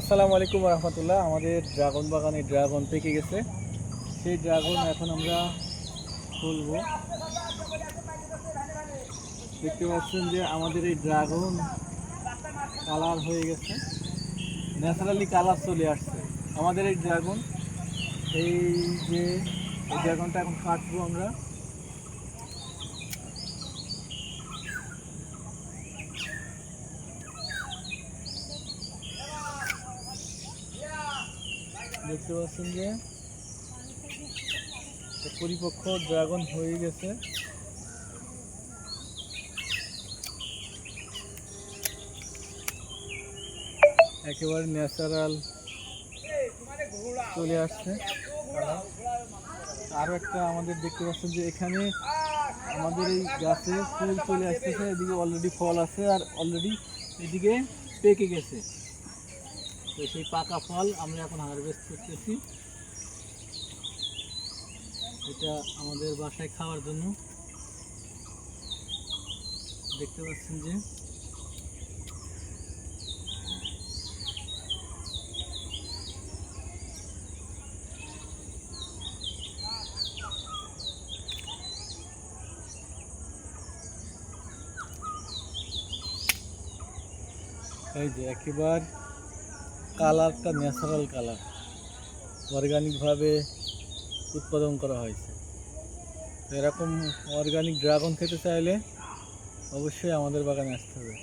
আসসালামু আলাইকুম রহমতুল্লাহ। আমাদের ড্রাগন বাগানে ড্রাগন পেকে গেছে। সেই ড্রাগন এখন আমরা তুলব। দেখতে পাচ্ছেন যে আমাদের এই ড্রাগন কালার হয়ে গেছে, ন্যাচারালি কালার চলে আসছে আমাদের এই ড্রাগন। এই যে এই ড্রাগনটা এখন কাটবো আমরা। দেখতে পাচ্ছেন যে পরিপক্ক ড্রাগন হয়ে গেছে। একেবারে ন্যাচারাল চলে আসছে। আরও একটা আমাদের দেখতে পাচ্ছেন যে এখানে আমাদের এই গাছে ফুল চলে আসতেছে, এদিকে অলরেডি ফল আছে আর অলরেডি এদিকে পেকে গেছে। তো সেই পাকা ফল আমরা এখন হারভেস্ট করতেছি, এটা আমাদের বাসায় খাওয়ার জন্য। দেখতে পাচ্ছেন যে এই যে একেবারে কালারটা ন্যাচারাল কালার, অর্গানিকভাবে উৎপাদন করা হয়েছে। এরকম অর্গানিক ড্রাগন খেতে চাইলে অবশ্যই আমাদের বাগানে আসতে হবে।